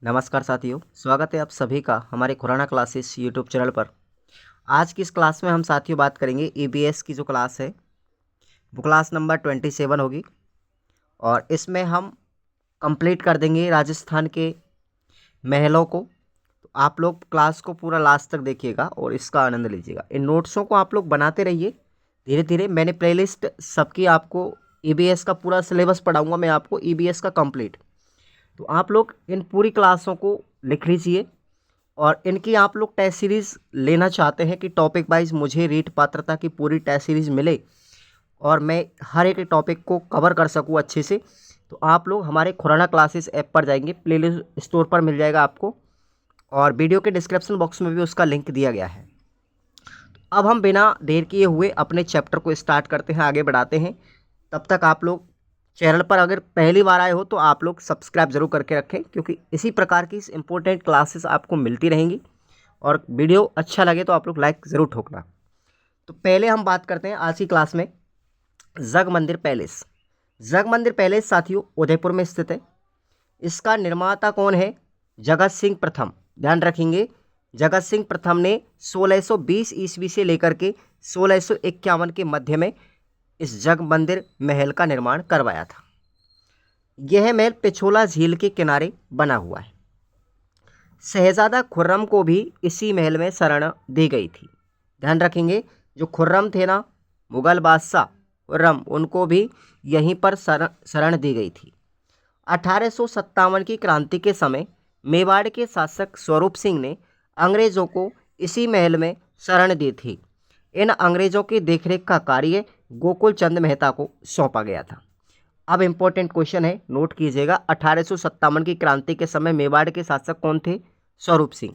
नमस्कार साथियों, स्वागत है आप सभी का हमारे खुराना क्लासेस यूट्यूब चैनल पर। आज की इस क्लास में हम साथियों बात करेंगे ईबीएस की जो क्लास है वो क्लास नंबर 27 होगी और इसमें हम कंप्लीट कर देंगे राजस्थान के महलों को। तो आप लोग क्लास को पूरा लास्ट तक देखिएगा और इसका आनंद लीजिएगा। इन नोट्सों को आप लोग बनाते रहिए धीरे धीरे। मैंने प्लेलिस्ट सबकी आपको ईबीएस का पूरा सिलेबस पढ़ाऊँगा मैं आपको ईबीएस का कंप्लीट। तो आप लोग इन पूरी क्लासों को लिख लीजिए और इनकी आप लोग टेस्ट सीरीज़ लेना चाहते हैं कि टॉपिक वाइज मुझे रीट पात्रता की पूरी टेस्ट सीरीज़ मिले और मैं हर एक टॉपिक को कवर कर सकूं अच्छे से, तो आप लोग हमारे खुराना क्लासेस ऐप पर जाएंगे, प्लेलिस्ट स्टोर पर मिल जाएगा आपको और वीडियो के डिस्क्रिप्शन बॉक्स में भी उसका लिंक दिया गया है। अब हम बिना देर किए हुए अपने चैप्टर को स्टार्ट करते हैं, आगे बढ़ाते हैं। तब तक आप लोग चैनल पर अगर पहली बार आए हो तो आप लोग सब्सक्राइब जरूर करके रखें, क्योंकि इसी प्रकार की इंपॉर्टेंट क्लासेस आपको मिलती रहेंगी। और वीडियो अच्छा लगे तो आप लोग लाइक ज़रूर ठोकना। तो पहले हम बात करते हैं आज की क्लास में जग मंदिर पैलेस। जग मंदिर पैलेस साथियों उदयपुर में स्थित है। इसका निर्माता कौन है? जगत सिंह प्रथम। ध्यान रखेंगे, जगत सिंह प्रथम ने 1620 ईस्वी से लेकर के 1651 के मध्य में इस जग मंदिर महल का निर्माण करवाया था। यह महल पिछोला झील के किनारे बना हुआ है। शहजादा खुर्रम को भी इसी महल में शरण दी गई थी। ध्यान रखेंगे, जो खुर्रम थे ना, मुगल बादशाह खुर्रम, उनको भी यहीं पर शरण दी गई थी। 1857 की क्रांति के समय मेवाड़ के शासक स्वरूप सिंह ने अंग्रेज़ों को इसी महल में शरण दी थी। इन अंग्रेज़ों की देखरेख का कार्य गोकुल चंद मेहता को सौंपा गया था। अब इम्पोर्टेंट क्वेश्चन है, नोट कीजिएगा। 1857 की क्रांति के समय मेवाड़ के शासक कौन थे? स्वरूप सिंह।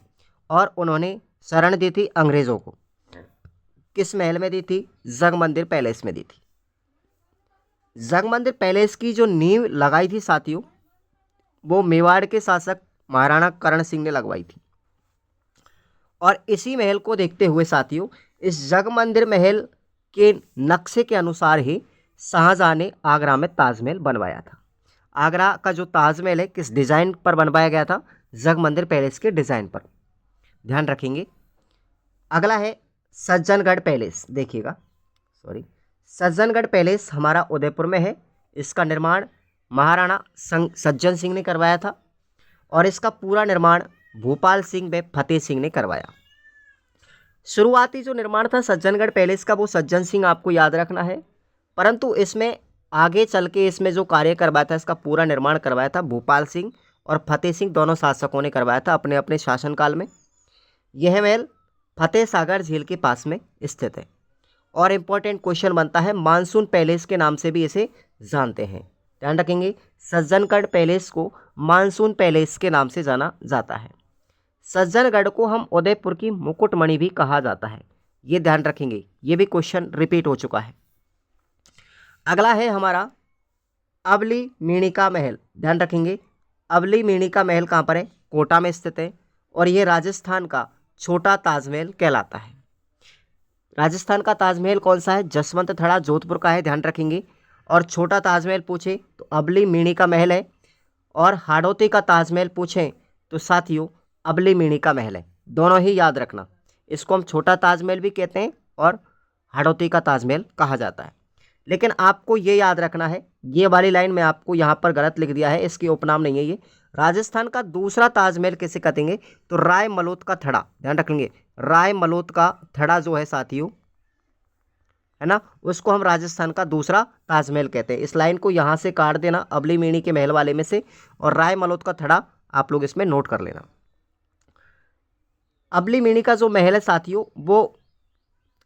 और उन्होंने शरण दी थी अंग्रेज़ों को। किस महल में दी थी? जग मंदिर पैलेस में दी थी। जग मंदिर पैलेस की जो नींव लगाई थी साथियों, वो मेवाड़ के शासक महाराणा करण सिंह ने लगवाई थी। और इसी महल को देखते हुए साथियों, इस जग मंदिर महल के नक्शे के अनुसार ही शाहजहां ने आगरा में ताजमहल बनवाया था। आगरा का जो ताजमहल है किस डिज़ाइन पर बनवाया गया था? जग मंदिर पैलेस के डिज़ाइन पर। ध्यान रखेंगे। अगला है सज्जनगढ़ पैलेस। देखिएगा, सज्जनगढ़ पैलेस हमारा उदयपुर में है। इसका निर्माण महाराणा सज्जन सिंह ने करवाया था और इसका पूरा निर्माण भूपाल सिंह व फतेह सिंह ने करवाया। शुरुआती जो निर्माण था सज्जनगढ़ पैलेस का, वो सज्जन सिंह आपको याद रखना है, परंतु इसमें आगे चल के इसमें जो कार्य करवाया था, इसका पूरा निर्माण करवाया था भूपाल सिंह और फतेह सिंह, दोनों शासकों ने करवाया था अपने अपने शासनकाल में। यह महल फतेह सागर झील के पास में स्थित है। और इम्पोर्टेंट क्वेश्चन बनता है, मानसून पैलेस के नाम से भी इसे जानते हैं। ध्यान रखेंगे, सज्जनगढ़ पैलेस को मानसून पैलेस के नाम से जाना जाता है। सज्जनगढ़ को हम उदयपुर की मुकुटमणि भी कहा जाता है। ये ध्यान रखेंगे, ये भी क्वेश्चन रिपीट हो चुका है। अगला है हमारा अवली मेणिका महल। ध्यान रखेंगे, अवली मेणिका महल कहाँ पर है? कोटा में स्थित है और ये राजस्थान का छोटा ताजमहल कहलाता है। राजस्थान का ताजमहल कौन सा है? जसवंत थड़ा जोधपुर का है। ध्यान रखेंगे। और छोटा ताजमहल पूछे तो अवली मेणिका महल है, और हाड़ौती का ताजमहल पूछें तो साथियों अवली मेणिका महल है। दोनों ही याद रखना, इसको हम छोटा ताजमहल भी कहते हैं और हाड़ौती का ताजमहल कहा जाता है। लेकिन आपको ये याद रखना है, ये वाली लाइन में आपको यहाँ पर गलत लिख दिया है, इसकी उपनाम नहीं है ये। राजस्थान का दूसरा ताजमहल किसे कहेंगे? तो राय मलोत का थड़ा। ध्यान रखेंगे, राय मलोत का थड़ा जो है साथियों, है ना, उसको हम राजस्थान का दूसरा ताजमहल कहते हैं। इस लाइन को यहाँ से काट देना अवली मेणी के महल वाले में से, और राय मलोत का थड़ा आप लोग इसमें नोट कर लेना। अवली मेणी का जो महल है साथियों, वो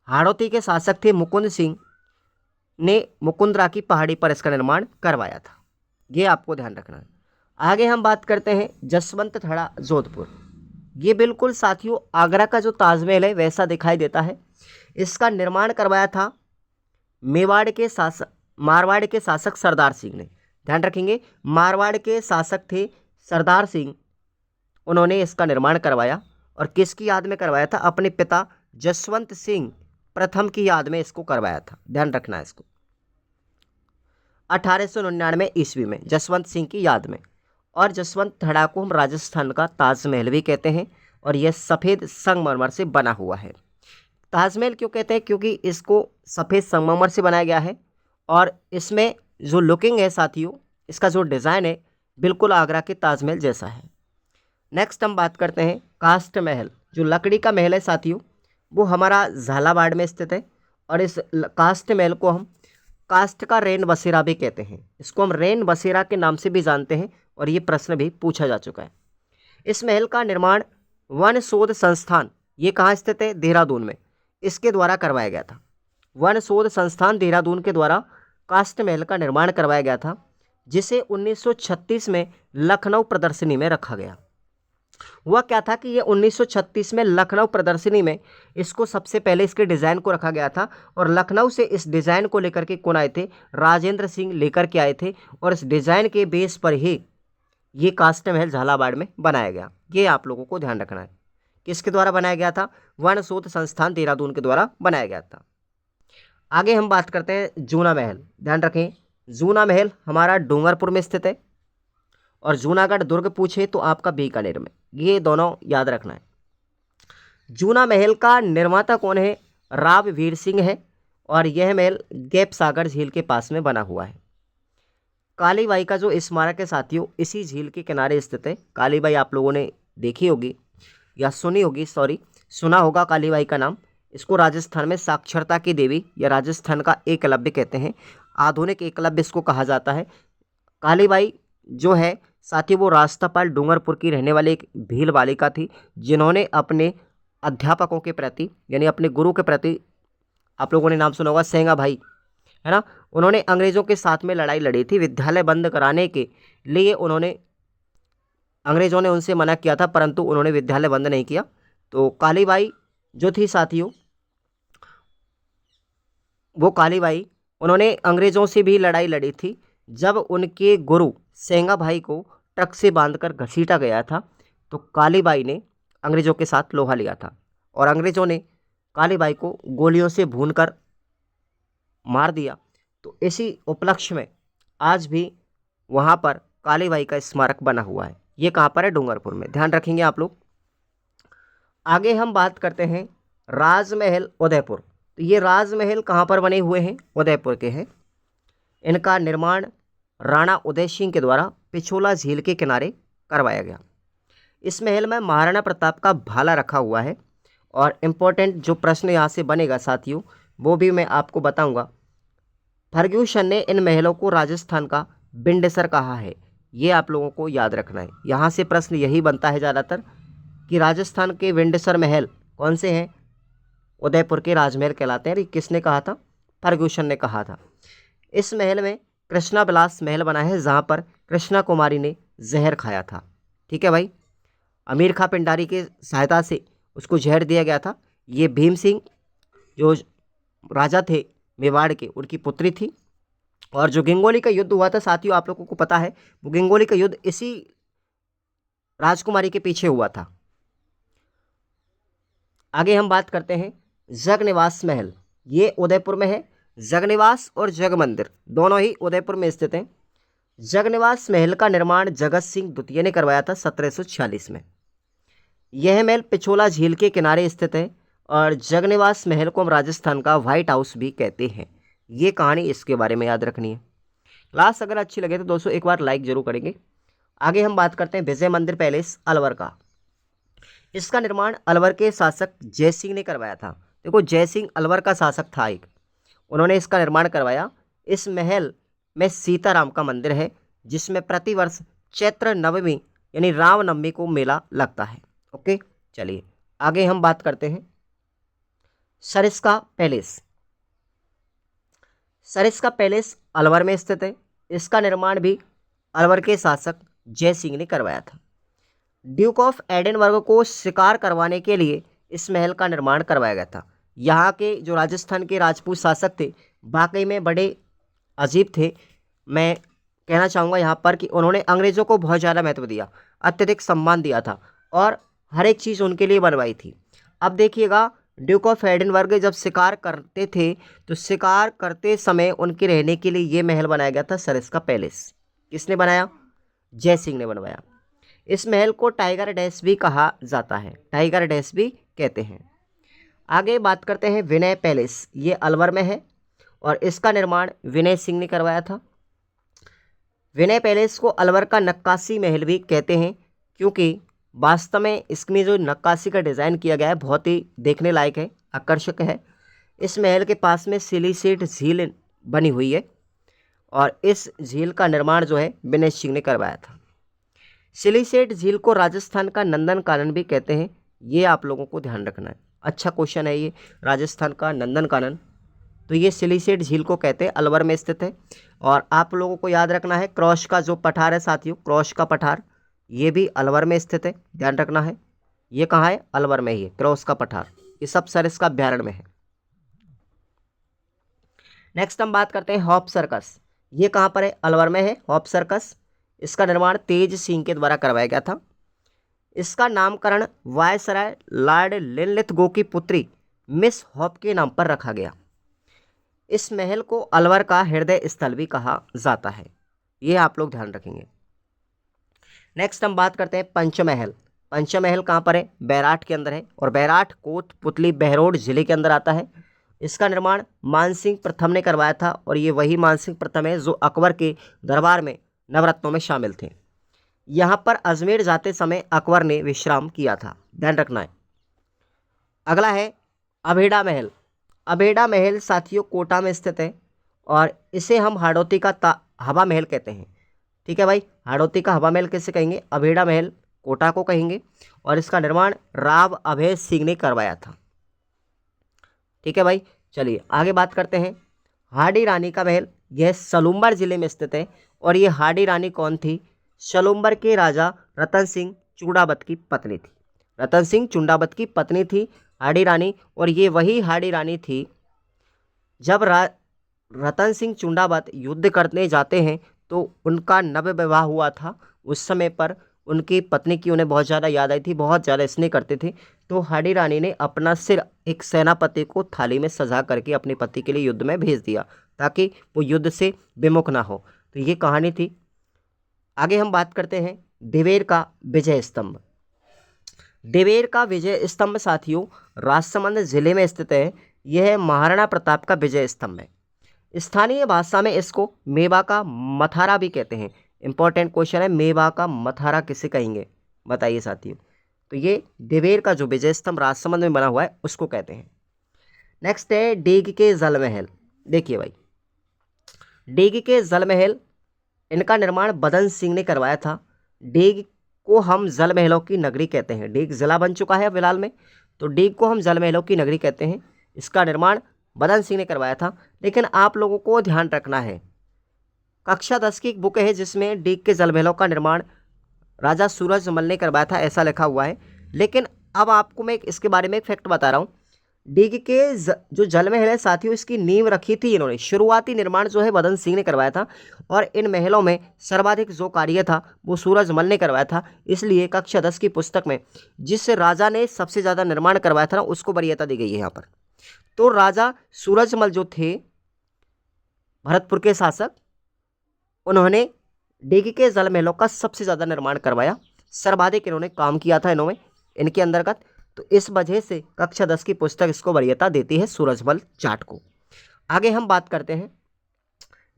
हाड़ौती के शासक थे मुकुंद सिंह ने मुकुंदरा की पहाड़ी पर इसका निर्माण करवाया था। ये आपको ध्यान रखना है। आगे हम बात करते हैं जसवंत थड़ा जोधपुर। ये बिल्कुल साथियों आगरा का जो ताजमहल है वैसा दिखाई देता है। इसका निर्माण करवाया था मारवाड़ के शासक सरदार सिंह ने। ध्यान रखेंगे, मारवाड़ के शासक थे सरदार सिंह, उन्होंने इसका निर्माण करवाया। और किसकी याद में करवाया था? अपने पिता जसवंत सिंह प्रथम की याद में इसको करवाया था। ध्यान रखना है इसको। 1899 ईस्वी में जसवंत सिंह की याद में। और जसवंत थड़ा को हम राजस्थान का ताजमहल भी कहते हैं, और यह सफ़ेद संगमरमर से बना हुआ है। ताजमहल क्यों कहते हैं? क्योंकि इसको सफ़ेद संगमरमर से बनाया गया है, और इसमें जो लुकिंग है साथियों, इसका जो डिज़ाइन है बिल्कुल आगरा के ताजमहल जैसा है। नेक्स्ट हम बात करते हैं कास्ट महल। जो लकड़ी का महल है साथियों, वो हमारा झालावाड़ में स्थित है, और इस कास्ट महल को हम कास्ट का रेन बसेरा भी कहते हैं। इसको हम रेन बसेरा के नाम से भी जानते हैं, और ये प्रश्न भी पूछा जा चुका है। इस महल का निर्माण वन शोध संस्थान, ये कहाँ स्थित है? देहरादून में, इसके द्वारा करवाया गया था। वन शोध संस्थान देहरादून के द्वारा कास्ट महल का निर्माण करवाया गया था, जिसे 1936 में लखनऊ प्रदर्शनी में रखा गया। हुआ क्या था कि ये 1936 में लखनऊ प्रदर्शनी में इसको सबसे पहले इसके डिज़ाइन को रखा गया था, और लखनऊ से इस डिज़ाइन को लेकर के कौन आए थे? राजेंद्र सिंह लेकर के आए थे, और इस डिज़ाइन के बेस पर ही ये कास्ट महल झालावाड़ में बनाया गया। ये आप लोगों को ध्यान रखना है। किसके द्वारा बनाया गया था? वन शोध संस्थान देहरादून के द्वारा बनाया गया था। आगे हम बात करते हैं जूना महल। ध्यान रखें, जूना महल हमारा डूंगरपुर में स्थित है, और जूनागढ़ दुर्ग पूछे तो आपका बीकानेर में। ये दोनों याद रखना है। जूना महल का निर्माता कौन है? राव वीर सिंह है, और यह महल गैप सागर झील के पास में बना हुआ है। कालीबाई का जो स्मारक है साथियों, इसी झील के किनारे स्थित है। कालीबाई आप लोगों ने देखी होगी या सुनी होगी, सुना होगा कालीबाई का नाम। इसको राजस्थान में साक्षरता की देवी या राजस्थान का एकलव्य कहते हैं। आधुनिक एकलव्य इसको कहा जाता है। कालीबाई जो है साथियों, वो रास्तापाल डूंगरपुर की रहने वाली एक भील बालिका थी, जिन्होंने अपने अध्यापकों के प्रति यानी अपने गुरु के प्रति, आप लोगों ने नाम सुना होगा सेंगा भाई, है ना, उन्होंने अंग्रेज़ों के साथ में लड़ाई लड़ी थी। विद्यालय बंद कराने के लिए अंग्रेज़ों ने उनसे मना किया था, परंतु उन्होंने विद्यालय बंद नहीं किया। तो कालीबाई जो थी साथियों, वो कालीबाई उन्होंने अंग्रेज़ों से भी लड़ाई लड़ी थी। जब उनके गुरु सेंगा भाई को ट्रक से बांधकर घसीटा गया था, तो कालीबाई ने अंग्रेज़ों के साथ लोहा लिया था, और अंग्रेज़ों ने कालीबाई को गोलियों से भूनकर मार दिया। तो इसी उपलक्ष्य में आज भी वहाँ पर कालीबाई का स्मारक बना हुआ है। ये कहाँ पर है? डूंगरपुर में। ध्यान रखेंगे आप लोग। आगे हम बात करते हैं राजमहल उदयपुर। तो ये राजमहल कहाँ पर बने हुए हैं? उदयपुर के हैं। इनका निर्माण राणा उदय सिंह के द्वारा पिछोला झील के किनारे करवाया गया। इस महल में महाराणा प्रताप का भाला रखा हुआ है, और इम्पोर्टेंट जो प्रश्न यहाँ से बनेगा साथियों, वो भी मैं आपको बताऊंगा। फर्ग्यूसन ने इन महलों को राजस्थान का बिंडसर कहा है। ये आप लोगों को याद रखना है। यहाँ से प्रश्न यही बनता है ज़्यादातर कि राजस्थान के बिंडसर महल कौन से हैं? उदयपुर के राजमहल कहलाते हैं। ये किसने कहा था? फर्ग्यूसन ने कहा था। इस महल में कृष्णा विलास महल बना है, जहाँ पर कृष्णा कुमारी ने जहर खाया था। ठीक है भाई, अमीर खां पिंडारी के सहायता से उसको जहर दिया गया था। ये भीम सिंह जो राजा थे मेवाड़ के, उनकी पुत्री थी। और जो गंगोली का युद्ध हुआ था साथियों, आप लोगों को पता है, वो गंगोली का युद्ध इसी राजकुमारी के पीछे हुआ था। आगे हम बात करते हैं जगनिवास महल। ये उदयपुर में है। जगनिवास और जग मंदिर दोनों ही उदयपुर में स्थित हैं। जगनिवास महल का निर्माण जगत सिंह द्वितीय ने करवाया था 1746 में। यह महल पिछोला झील के किनारे स्थित है, और जगनिवास महल को हम राजस्थान का व्हाइट हाउस भी कहते हैं। ये कहानी इसके बारे में याद रखनी है। क्लास अगर अच्छी लगे तो दोस्तों एक बार लाइक जरूर करेंगे। आगे हम बात करते हैं विजय मंदिर पैलेस अलवर का। इसका निर्माण अलवर के शासक जयसिंह ने करवाया था। देखो, जयसिंह अलवर का शासक था एक, उन्होंने इसका निर्माण करवाया। इस महल में सीताराम का मंदिर है, जिसमें प्रतिवर्ष चैत्र नवमी यानी रामनवमी को मेला लगता है। ओके, चलिए आगे हम बात करते हैं सरिस्का पैलेस। सरिस्का पैलेस अलवर में स्थित है। इसका निर्माण भी अलवर के शासक जयसिंह ने करवाया था। ड्यूक ऑफ एडिनबर्ग को शिकार करवाने के लिए इस महल का निर्माण करवाया गया था। यहाँ के जो राजस्थान के राजपूत शासक थे, वाकई में बड़े अजीब थे। मैं कहना चाहूँगा यहाँ पर कि उन्होंने अंग्रेज़ों को बहुत ज़्यादा महत्व दिया, अत्यधिक सम्मान दिया था, और हर एक चीज़ उनके लिए बनवाई थी। अब देखिएगा, ड्यूक ऑफ एडिनबर्ग जब शिकार करते थे, तो शिकार करते समय उनके रहने के लिए ये महल बनाया गया था, सरिस्का पैलेस। किसने बनाया? जय सिंह ने बनवाया। इस महल को टाइगर डैश भी कहा जाता है, टाइगर डैश भी कहते हैं। आगे बात करते हैं विनय पैलेस, ये अलवर में है और इसका निर्माण विनय सिंह ने करवाया था। विनय पैलेस को अलवर का नक्काशी महल भी कहते हैं क्योंकि वास्तव में इसमें जो नक्काशी का डिज़ाइन किया गया है बहुत ही देखने लायक है, आकर्षक है। इस महल के पास में सिलीसेट झील बनी हुई है और इस झील का निर्माण जो है विनय सिंह ने करवाया था। सिलीसेट झील को राजस्थान का नंदन कानन भी कहते हैं, ये आप लोगों को ध्यान रखना है। अच्छा क्वेश्चन है ये, राजस्थान का नंदन कानन, तो ये सिलीसेट झील को कहते हैं, अलवर में स्थित है। और आप लोगों को याद रखना है क्रॉस का जो पठार है साथियों, क्रॉस का पठार, ये भी अलवर में स्थित है, ध्यान रखना है। ये कहाँ है? अलवर में ही है क्रॉस का पठार, ये सब सरिस्का अभ्यारण्य में है। नेक्स्ट हम बात करते हैं हॉप सर्कस, ये कहाँ पर है? अलवर में है हॉप सर्कस। इसका निर्माण तेज सिंह के द्वारा करवाया गया था। इसका नामकरण वायसराय लॉर्ड लिनलिथगो की पुत्री मिस हॉप के नाम पर रखा गया। इस महल को अलवर का हृदय स्थल भी कहा जाता है, ये आप लोग ध्यान रखेंगे। नेक्स्ट हम बात करते हैं पंचमहल। पंचमहल कहाँ पर है? बैराठ के अंदर है और बैराठ कोटपुतली बहरोड जिले के अंदर आता है। इसका निर्माण मानसिंह प्रथम ने करवाया था और ये वही मानसिंह प्रथम है जो अकबर के दरबार में नवरत्नों में शामिल थे। यहाँ पर अजमेर जाते समय अकबर ने विश्राम किया था, ध्यान रखना है। अगला है अभेड़ा महल। अभेड़ा महल साथियों कोटा में स्थित है और इसे हम हाड़ौती का हवा महल कहते हैं। ठीक है भाई, हाड़ौती का हवा महल कैसे कहेंगे? अभेड़ा महल कोटा को कहेंगे और इसका निर्माण राव अभय सिंह ने करवाया था। ठीक है भाई, चलिए आगे बात करते हैं हाडी रानी का महल। यह सलूम्बर जिले में स्थित है और ये हाडी रानी कौन थी? सलूम्बर के राजा रतन सिंह चूड़ावत की पत्नी थी। रतन सिंह चूड़ावत की पत्नी थी हाडी रानी, और ये वही हाडी रानी थी जब रतन सिंह चूड़ावत युद्ध करने जाते हैं तो उनका नव विवाह हुआ था। उस समय पर उनकी पत्नी की उन्हें बहुत ज़्यादा याद आई थी, बहुत ज़्यादा स्नेह करते थे, तो हाडी रानी ने अपना सिर एक सेनापति को थाली में सजा करके अपने पति के लिए युद्ध में भेज दिया ताकि वो युद्ध से विमुख ना हो। तो ये कहानी थी। आगे हम बात करते हैं देवेर का विजय स्तंभ। देवेर का विजय स्तंभ साथियों राजसमंद जिले में स्थित है। यह महाराणा प्रताप का विजय स्तंभ है। स्थानीय भाषा में इसको मेवा का मथारा भी कहते हैं। इंपॉर्टेंट क्वेश्चन है, मेवा का मथारा किसे कहेंगे? बताइए साथियों। तो ये देवेर का जो विजय स्तंभ राजसमंद में बना हुआ है उसको कहते हैं। नेक्स्ट है डेग के जल महल। देखिए भाई, डेग के जल महल, इनका निर्माण बदन सिंह ने करवाया था। डेग को हम जल महलों की नगरी कहते हैं। डेग जिला बन चुका है फिलहाल में, तो डेग को हम जल महलों की नगरी कहते हैं। इसका निर्माण बदन सिंह ने करवाया था। लेकिन आप लोगों को ध्यान रखना है, कक्षा 10 की एक बुक है जिसमें डेग के जल महलों का निर्माण राजा सूरजमल ने करवाया था, ऐसा लिखा हुआ है। लेकिन अब आपको मैं इसके बारे में एक फैक्ट बता रहा हूँ। डेग के जो जल महल है साथियों, इसकी नींव रखी थी इन्होंने, शुरुआती निर्माण जो है बदन सिंह ने करवाया था और इन महलों में सर्वाधिक जो कार्य था वो सूरजमल ने करवाया था। इसलिए कक्षा 10 की पुस्तक में जिस राजा ने सबसे ज़्यादा निर्माण करवाया था ना उसको वरीयता दी गई है यहाँ पर। तो राजा सूरजमल जो थे भरतपुर के शासक, उन्होंने डेग के जल महलों का सबसे ज़्यादा निर्माण करवाया, सर्वाधिक इन्होंने काम किया था इन्होंने इनके अंतर्गत। तो इस वजह से कक्षा 10 की पुस्तक इसको वरीयता देती है सूरजमल जाट को। आगे हम बात करते हैं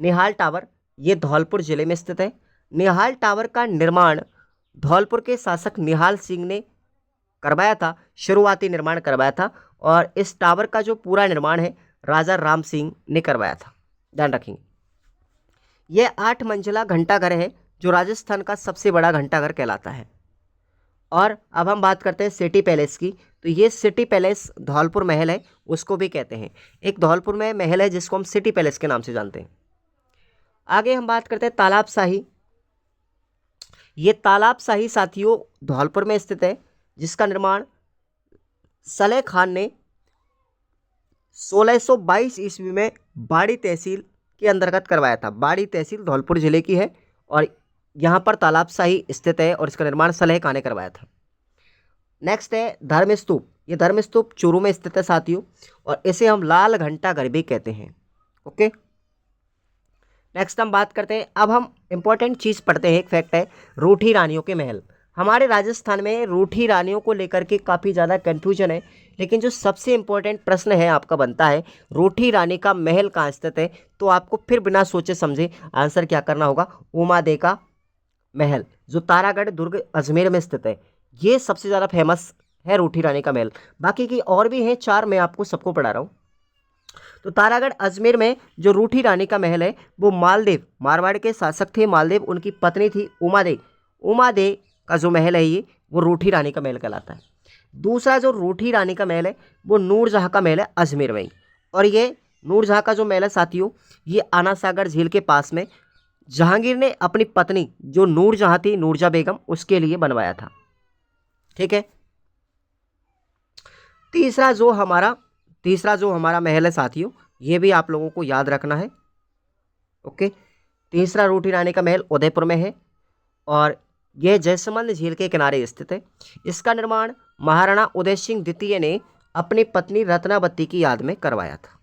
निहाल टावर। ये धौलपुर जिले में स्थित है। निहाल टावर का निर्माण धौलपुर के शासक निहाल सिंह ने करवाया था, शुरुआती निर्माण करवाया था। और इस टावर का जो पूरा निर्माण है राजा राम सिंह ने करवाया था, ध्यान रखेंगे। यह 8 मंजिला घंटाघर है जो राजस्थान का सबसे बड़ा घंटाघर कहलाता है। और अब हम बात करते हैं सिटी पैलेस की। तो ये सिटी पैलेस धौलपुर महल है, उसको भी कहते हैं। एक धौलपुर में महल है जिसको हम सिटी पैलेस के नाम से जानते हैं। आगे हम बात करते हैं तालाब शाही। ये तालाब शाही साथियों धौलपुर में स्थित है, जिसका निर्माण सलेह खान ने 1622 ईस्वी में बाड़ी तहसील के अंतर्गत करवाया था। बाड़ी तहसील धौलपुर जिले की है और यहाँ पर तालाब शाही स्थित है और इसका निर्माण सलेह खान ने करवाया था। नेक्स्ट है धर्मस्तूप। ये धर्मस्तूप चूरू में स्थित है साथियों और इसे हम लाल घंटा घर भी कहते हैं। ओके, नेक्स्ट हम बात करते हैं, अब हम इंपॉर्टेंट चीज़ पढ़ते हैं। एक फैक्ट है, रूठी रानियों के महल। हमारे राजस्थान में रूठी रानियों को लेकर के काफ़ी ज़्यादा कन्फ्यूजन है, लेकिन जो सबसे इम्पोर्टेंट प्रश्न है आपका बनता है, रूठी रानी का महल कहाँ स्थित है, तो आपको फिर बिना सोचे समझे आंसर क्या करना होगा, उमादे का महल जो तारागढ़ दुर्ग अजमेर में स्थित है। ये सबसे ज़्यादा फेमस है रूठी रानी का महल। बाकी की और भी हैं 4, मैं आपको सबको पढ़ा रहा हूँ। तो तारागढ़ अजमेर में जो रूठी रानी का महल है वो मालदेव, मारवाड़ के शासक थे मालदेव, उनकी पत्नी थी उमादे। उमादे का जो महल है ये, वो रूठी रानी का महल कहलाता है। दूसरा जो रूठी रानी का महल है वो नूरजहाँ का महल है अजमेर में ही। और ये नूरजहाँ का जो महल है साथियों, ये आना सागर झील के पास में जहांगीर ने अपनी पत्नी जो नूरजहाँ थी, नूरजहाँ बेगम, उसके लिए बनवाया था। ठीक है। तीसरा जो हमारा महल है साथियों, ये भी आप लोगों को याद रखना है। ओके, तीसरा रूठी रानी का महल उदयपुर में है और यह जयसमंद झील के किनारे स्थित है। इसका निर्माण महाराणा उदय सिंह द्वितीय ने अपनी पत्नी रत्नावती की याद में करवाया था।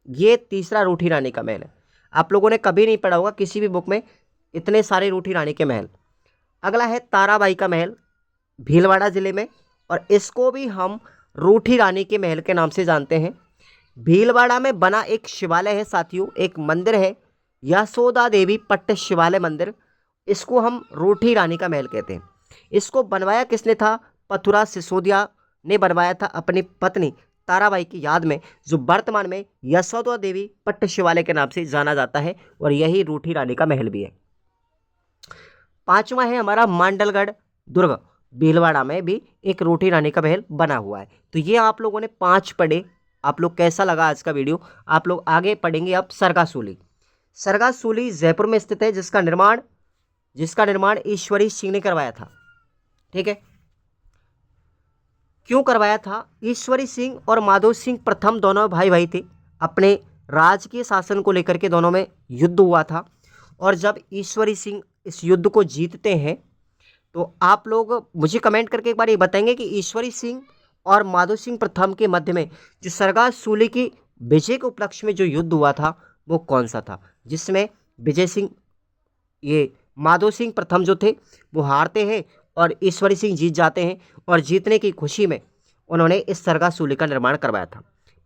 ये तीसरा रूठी रानी का महल है। आप लोगों ने कभी नहीं पढ़ा होगा किसी भी बुक में इतने सारे रूठी रानी के महल। अगला है ताराबाई का महल, भीलवाड़ा जिले में, और इसको भी हम रूठी रानी के महल के नाम से जानते हैं। भीलवाड़ा में बना एक शिवालय है साथियों, एक मंदिर है, यशोदा देवी पट्ट शिवालय मंदिर। इसको हम रूठी रानी का महल कहते हैं। इसको बनवाया किसने था, पथुरा सिसोदिया ने बनवाया था अपनी पत्नी ताराबाई की याद में, जो वर्तमान में यशोदा देवी पट्ट शिवालय के नाम से जाना जाता है, और यही रूठी रानी का महल भी है। पांचवा है हमारा मांडलगढ़ दुर्ग, भीलवाड़ा में भी एक रूठी रानी का महल बना हुआ है। तो ये आप लोगों ने 5 पढ़े। आप लोग कैसा लगा आज का वीडियो। आप लोग आगे पढ़ेंगे अब सरगासूली। सरगासूली जयपुर में स्थित है, जिसका निर्माण ईश्वरी सिंह ने करवाया था। ठीक है, क्यों करवाया था, ईश्वरी सिंह और माधो सिंह प्रथम दोनों भाई भाई थे। अपने राजकीय शासन को लेकर के दोनों में युद्ध हुआ था, और जब ईश्वरी सिंह इस युद्ध को जीतते हैं, तो आप लोग मुझे कमेंट करके एक बार ये बताएंगे कि ईश्वरी सिंह और माधो सिंह प्रथम के मध्य में जो सरगासूली की विजय के उपलक्ष्य में जो युद्ध हुआ था वो कौन सा था, जिसमें माधो सिंह प्रथम जो थे वो हारते हैं और ईश्वरी सिंह जीत जाते हैं, और जीतने की खुशी में उन्होंने इस सरगासूली का निर्माण करवाया था।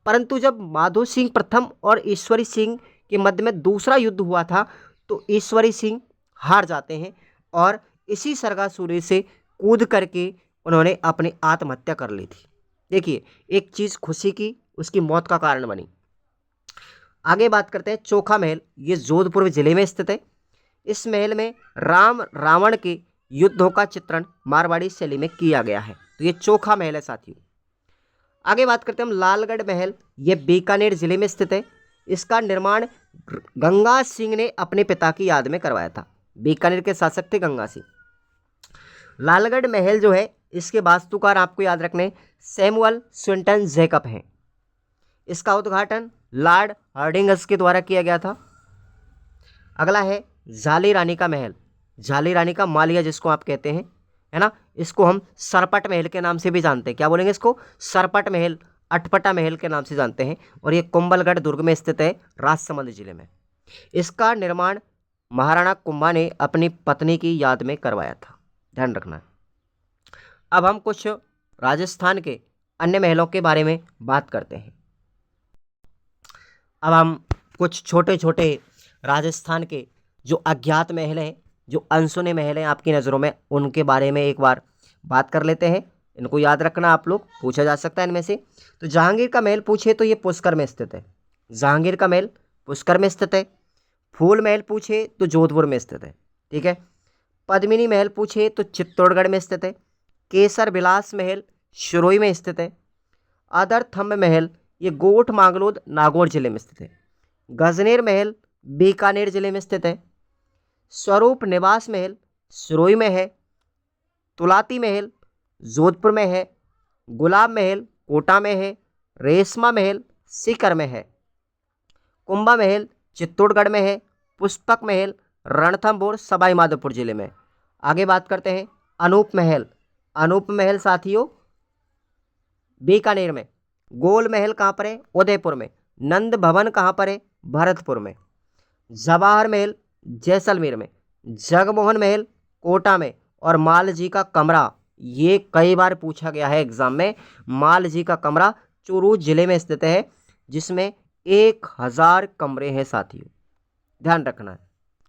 परंतु जब माधो सिंह प्रथम और ईश्वरी सिंह के मध्य में दूसरा युद्ध हुआ था, तो ईश्वरी सिंह हार जाते हैं, और इसी सरगासूली से कूद करके उन्होंने अपनी आत्महत्या कर ली थी। देखिए, एक चीज़ खुशी की उसकी मौत का कारण बनी। आगे बात करते हैं चोखा महल, ये जोधपुर जिले में स्थित है। इस महल में राम रावण के युद्धों का चित्रण मारवाड़ी शैली में किया गया है। तो ये चोखा महल है साथियों। आगे बात करते हैं हम लालगढ़ महल, ये बीकानेर जिले में स्थित है। इसका निर्माण गंगा सिंह ने अपने पिता की याद में करवाया था। बीकानेर के शासक थे गंगा सिंह। लालगढ़ महल जो है, इसके वास्तुकार आपको याद रखने सैमुअल स्विंटन जैकब हैं। इसका उद्घाटन लॉर्ड हार्डिंगस के द्वारा किया गया था। अगला है झाली रानी का महल, झाली रानी का मालिया जिसको आप कहते हैं, है ना। इसको हम सरपट महल के नाम से भी जानते हैं। क्या बोलेंगे इसको, सरपट महल, अटपटा महल के नाम से जानते हैं। और ये कुंभलगढ़ दुर्ग में स्थित है, राजसमंद जिले में। इसका निर्माण महाराणा कुंभा ने अपनी पत्नी की याद में करवाया था, ध्यान रखना। अब हम कुछ राजस्थान के अन्य महलों के बारे में बात करते हैं। अब हम कुछ छोटे छोटे राजस्थान के जो अज्ञात महल हैं, जो अनसुने महल हैं आपकी नज़रों में, उनके बारे में एक बार बात कर लेते हैं। इनको याद रखना, आप लोग पूछा जा सकता है इनमें से। तो जहांगीर का महल पूछे तो ये पुष्कर में स्थित है, जहांगीर का महल पुष्कर में स्थित है। फूल महल पूछे तो जोधपुर में स्थित है। ठीक है। पद्मिनी महल पूछे तो चित्तौड़गढ़ में स्थित है। केसर विलास महल सिरोही में स्थित है। आदर थंब महल ये गोठ मांगलोद नागौर जिले में स्थित है। गजनेर महल बीकानेर जिले में स्थित है। स्वरूप निवास महल सिरोही में है। तुलाती महल जोधपुर में है। गुलाब महल कोटा में है। रेशमा महल सीकर में है। कुंभा महल चित्तौड़गढ़ में है। पुष्पक महल रणथंभौर सवाई माधोपुर जिले में। आगे बात करते हैं अनूप महल, अनूप महल साथियों बीकानेर में। गोल महल कहाँ पर है, उदयपुर में। नंद भवन कहाँ पर है, भरतपुर में। जवाहर महल जैसलमेर में। जगमोहन महल कोटा में और माल जी का कमरा, ये कई बार पूछा गया है एग्जाम में। माल जी का कमरा चूरू जिले में स्थित है, जिसमें 1000 कमरे हैं साथियों, ध्यान रखना है।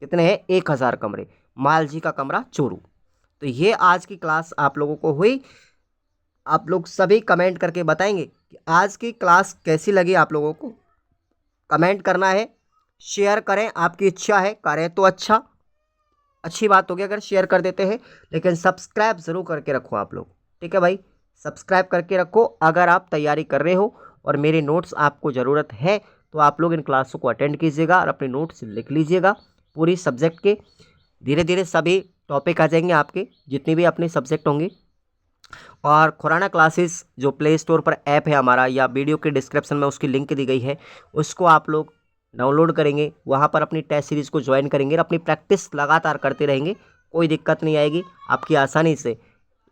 कितने हैं? 1000 कमरे। माल जी का कमरा चूरू। तो ये आज की क्लास आप लोगों को हुई। आप लोग सभी कमेंट करके बताएंगे कि आज की क्लास कैसी लगी। आप लोगों को कमेंट करना है, शेयर करें, आपकी इच्छा है करें तो अच्छा, अच्छी बात होगी अगर शेयर कर देते हैं, लेकिन सब्सक्राइब ज़रूर करके रखो आप लोग, ठीक है भाई। सब्सक्राइब करके रखो। अगर आप तैयारी कर रहे हो और मेरे नोट्स आपको ज़रूरत है तो आप लोग इन क्लासों को अटेंड कीजिएगा और अपने नोट्स लिख लीजिएगा पूरी सब्जेक्ट के। धीरे धीरे सभी टॉपिक आ जाएंगे आपके, जितनी भी अपनी सब्जेक्ट होंगी। और खुराना क्लासेस जो प्ले स्टोर पर ऐप है हमारा, या वीडियो के डिस्क्रिप्शन में उसकी लिंक दी गई है, उसको आप लोग डाउनलोड करेंगे, वहाँ पर अपनी टेस्ट सीरीज़ को ज्वाइन करेंगे और अपनी प्रैक्टिस लगातार करते रहेंगे। कोई दिक्कत नहीं आएगी, आपकी आसानी से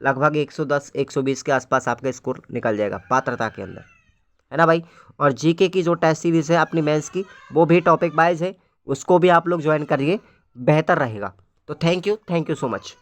लगभग 110 120 के आसपास आपका स्कोर निकल जाएगा पात्रता के अंदर, है ना भाई। और जीके की जो टेस्ट सीरीज़ है अपनी मेंस की, वो भी टॉपिक वाइज है, उसको भी आप लोग ज्वाइन करिए, बेहतर रहेगा। तो थैंक यू सो मच।